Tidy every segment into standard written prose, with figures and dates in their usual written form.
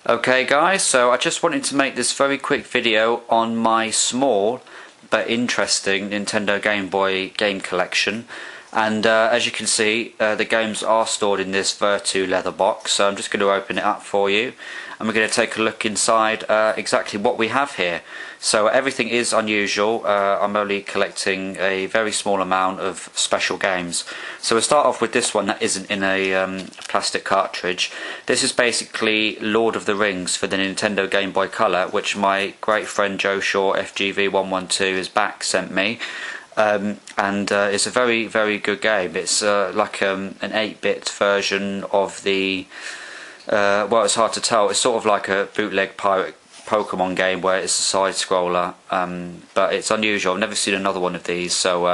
Okay guys, so I just wanted to make this very quick video on my small but interesting Nintendo Game Boy game collection. And as you can see, the games are stored in this Vertu leather box, so I'm just going to open it up for you and we're going to take a look inside exactly what we have here. So everything is unusual. I'm only collecting a very small amount of special games. So we'll start off with this one that isn't in a plastic cartridge. This is basically Lord of the Rings for the Nintendo Game Boy Color, which my great friend Joe Shaw FGV112 is back sent me. And it's a very good game. It's like an 8-bit version of the well, it's hard to tell. It's sort of like a bootleg pirate Pokemon game where it's a side scroller, but it's unusual. I've never seen another one of these. So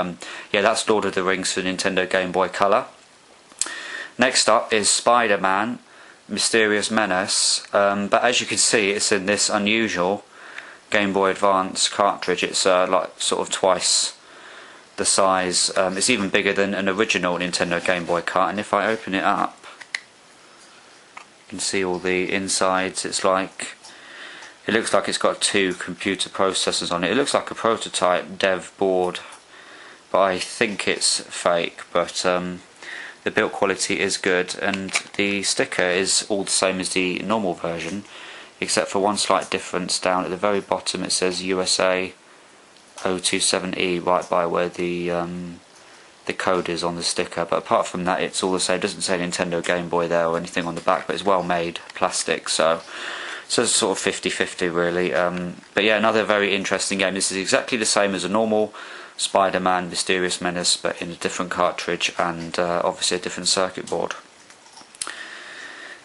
yeah, that's Lord of the Rings for Nintendo Game Boy Color. Next up is Spider-Man Mysterious Menace, but as you can see, it's in this unusual Game Boy Advance cartridge. It's like sort of twice the size. It's even bigger than an original Nintendo Game Boy cart, and if I open it up, you can see all the insides. It's like, it looks like it's got 2 computer processors on it. It looks like a prototype dev board, but I think it's fake. But the build quality is good, and the sticker is all the same as the normal version, except for one slight difference. Down at the very bottom it says USA 027E right by where the code is on the sticker, but apart from that it's all the same. It doesn't say Nintendo Game Boy there or anything on the back, but it's well made plastic, so it's sort of 50-50 really. But yeah, another very interesting game. This is exactly the same as a normal Spider-Man Mysterious Menace, but in a different cartridge and obviously a different circuit board.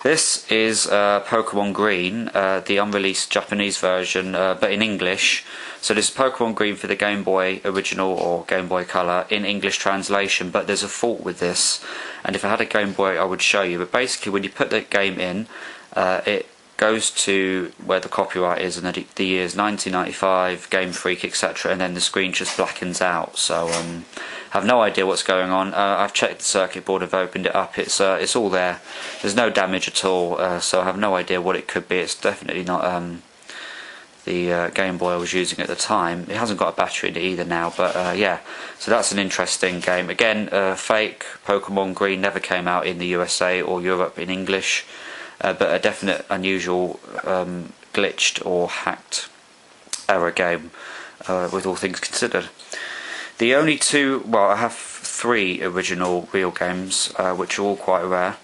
This is Pokemon Green, the unreleased Japanese version, but in English. So this is Pokemon Green for the Game Boy Original or Game Boy Color in English translation, but there's a fault with this, and if I had a Game Boy I would show you. But basically when you put the game in, it goes to where the copyright is, and the years 1995, Game Freak, etc., and then the screen just blackens out. So I have no idea what's going on. I've checked the circuit board, I've opened it up, it's all there. There's no damage at all, so I have no idea what it could be. It's definitely not the Game Boy I was using at the time. It hasn't got a battery in it either now, but yeah, so that's an interesting game. Again, fake. Pokemon Green never came out in the USA or Europe in English. But a definite unusual glitched or hacked error game, with all things considered. The only 2, well, I have 3 original real games, which are all quite rare.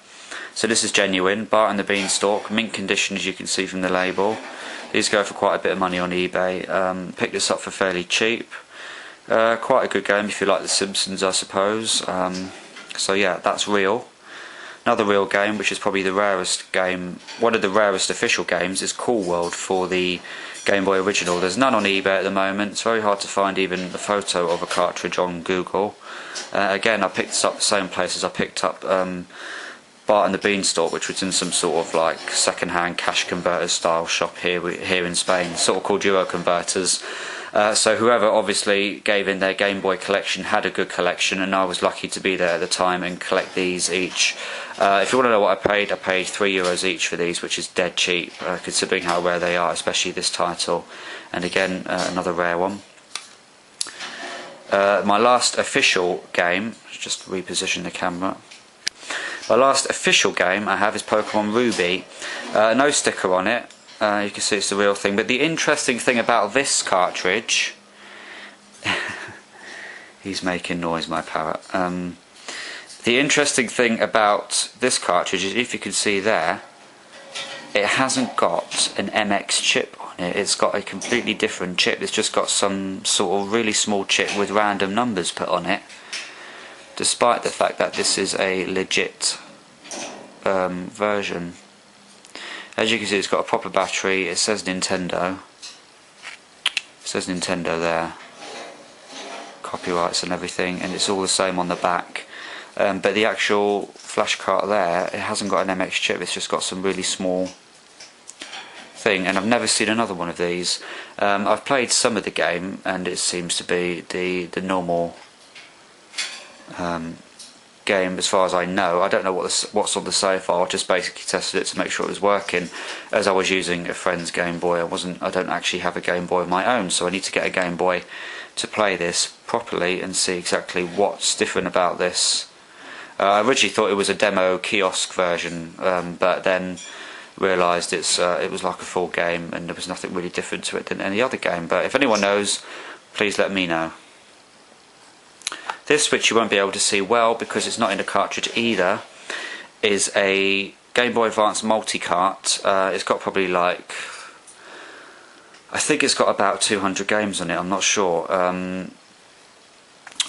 So this is genuine, Bart and the Beanstalk, mint condition as you can see from the label. These go for quite a bit of money on eBay. Picked this up for fairly cheap. Quite a good game if you like The Simpsons, I suppose. So yeah, that's real. Another real game, which is probably the rarest game, one of the rarest official games, is Cool World for the Game Boy Original. There's none on eBay at the moment. It's very hard to find even a photo of a cartridge on Google. Again, I picked this up the same place as I picked up Bart and the Beanstalk, which was in some sort of like second-hand cash converter style shop here in Spain, sort of called Euro Converters. So whoever obviously gave in their Game Boy collection had a good collection, and I was lucky to be there at the time and collect these each. If you want to know what I paid €3 each for these, which is dead cheap, considering how rare they are, especially this title. And again, another rare one. My last official game, just reposition the camera. My last official game I have is Pokemon Ruby. No sticker on it. You can see it's the real thing, but the interesting thing about this cartridge he's making noise, my parrot. The interesting thing about this cartridge is, if you can see there, it hasn't got an MX chip on it. It's got a completely different chip. It's just got some sort of really small chip with random numbers put on it, despite the fact that this is a legit version. As you can see, it's got a proper battery. It says Nintendo. It says Nintendo there. Copyrights and everything, and it's all the same on the back. But the actual flash cart there, it hasn't got an MX chip. It's just got some really small thing, and I've never seen another one of these. I've played some of the game, and it seems to be the normal game as far as I know. I don't know what's on the save file. I just basically tested it to make sure it was working, as I was using a friend's Game Boy. I don't actually have a Game Boy of my own, so I need to get a Game Boy to play this properly and see exactly what's different about this. I originally thought it was a demo kiosk version, but then realised it was like a full game and there was nothing really different to it than any other game. But if anyone knows, please let me know. This, which you won't be able to see well because it's not in the cartridge either, is a Game Boy Advance multi-cart. It's got probably like, I think it's got about 200 games on it, I'm not sure.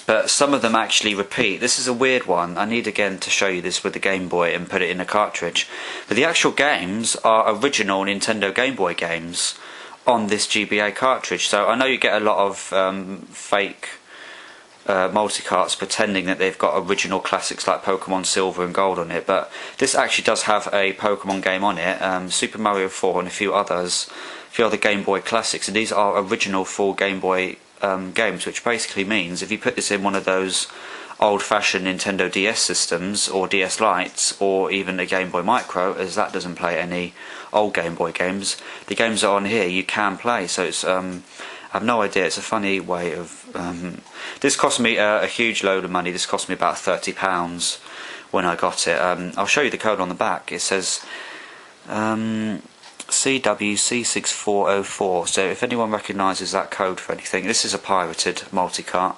But some of them actually repeat. This is a weird one. I need again to show you this with the Game Boy and put it in a cartridge. But the actual games are original Nintendo Game Boy games on this GBA cartridge. So I know you get a lot of fake multi-carts pretending that they've got original classics like Pokemon Silver and Gold on it, but this actually does have a Pokemon game on it, Super Mario 4 and a few other Game Boy classics, and these are original full Game Boy games, which basically means if you put this in one of those old-fashioned Nintendo DS systems or DS Lites or even a Game Boy Micro, as that doesn't play any old Game Boy games, the games that are on here you can play. So it's I have no idea, it's a funny way of this cost me a huge load of money. This cost me about £30 when I got it. I'll show you the code on the back. It says CWC6404, so if anyone recognises that code for anything, this is a pirated multi-cart,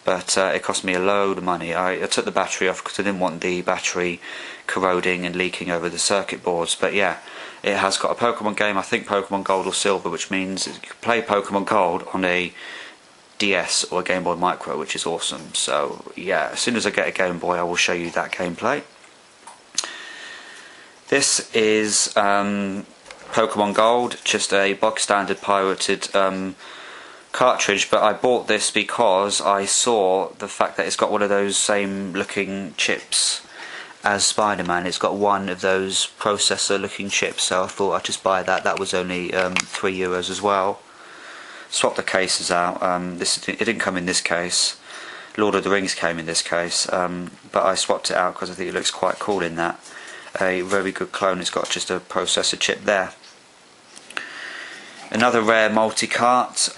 but it cost me a load of money. I took the battery off because I didn't want the battery corroding and leaking over the circuit boards, but yeah, it has got a Pokemon game, I think Pokemon Gold or Silver, which means you can play Pokemon Gold on a DS or a Game Boy Micro, which is awesome. So yeah, as soon as I get a Game Boy I will show you that gameplay. This is Pokemon Gold, just a box standard pirated cartridge, but I bought this because I saw the fact that it's got one of those same looking chips as Spider-Man. It's got one of those processor looking chips, so I thought I'd just buy that. That was only €3 as well. Swap the cases out. It didn't come in this case. Lord of the Rings came in this case, but I swapped it out because I think it looks quite cool in that. A very good clone. It's got just a processor chip there. Another rare multi-cart.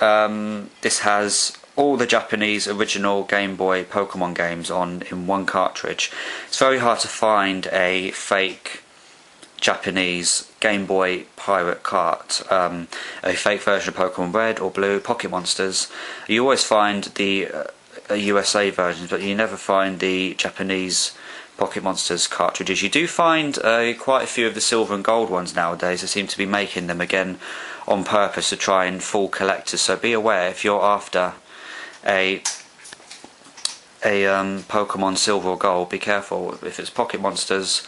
This has all the Japanese original Game Boy Pokemon games in one cartridge. It's very hard to find a fake Japanese Game Boy pirate cart, a fake version of Pokemon Red or Blue, Pocket Monsters. You always find the USA versions, but you never find the Japanese Pocket Monsters cartridges. You do find quite a few of the Silver and Gold ones nowadays. They seem to be making them again on purpose to try and fool collectors, so be aware if you're after a Pokemon Silver or Gold, be careful. If it's Pocket Monsters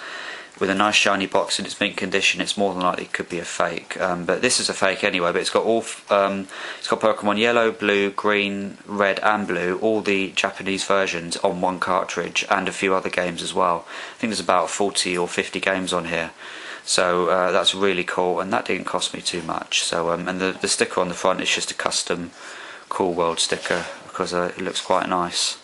with a nice shiny box in its mint condition, it's more than likely it could be a fake. But this is a fake anyway. But it's got it's got Pokemon Yellow, Blue, Green, Red, and Blue, all the Japanese versions on one cartridge, and a few other games as well. I think there's about 40 or 50 games on here. So that's really cool, and that didn't cost me too much. So and the sticker on the front is just a custom Cool World sticker because it looks quite nice.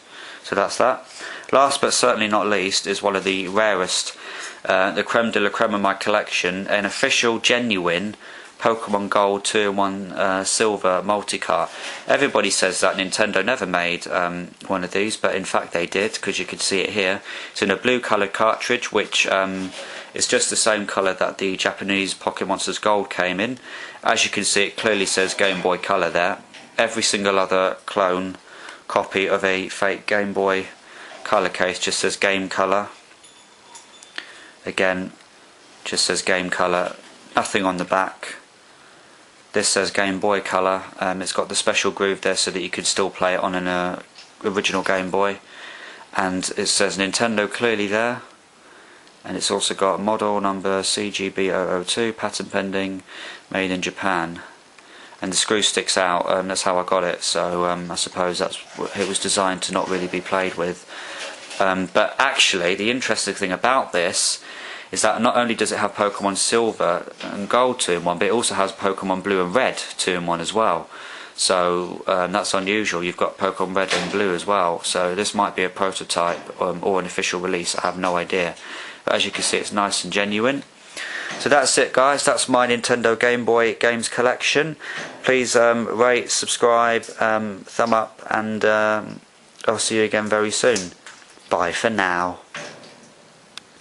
So that's that. Last but certainly not least is one of the rarest, the creme de la creme of my collection, an official genuine Pokemon Gold 2-in-1 Silver multi-cart. Everybody says that Nintendo never made one of these, but in fact they did, because you can see it here. It's in a blue coloured cartridge, which is just the same colour that the Japanese Pocket Monsters Gold came in. As you can see, it clearly says Game Boy Color there. Every single other clone copy of a fake Game Boy Color case just says Game Color. Again, just says Game Color, nothing on the back. This says Game Boy Color. It's got the special groove there so that you could still play it on an original Game Boy. And it says Nintendo clearly there. And it's also got model number CGB002, patent pending, made in Japan. And the screw sticks out, that's how I got it, so I suppose it was designed to not really be played with. But actually, the interesting thing about this is that not only does it have Pokemon Silver and Gold 2-in-1, but it also has Pokemon Blue and Red 2-in-1 as well. So that's unusual. You've got Pokemon Red and Blue as well, so this might be a prototype or an official release, I have no idea. But as you can see, it's nice and genuine. So that's it, guys. That's my Nintendo Game Boy games collection. Please rate, subscribe, thumb up, and I'll see you again very soon. Bye for now.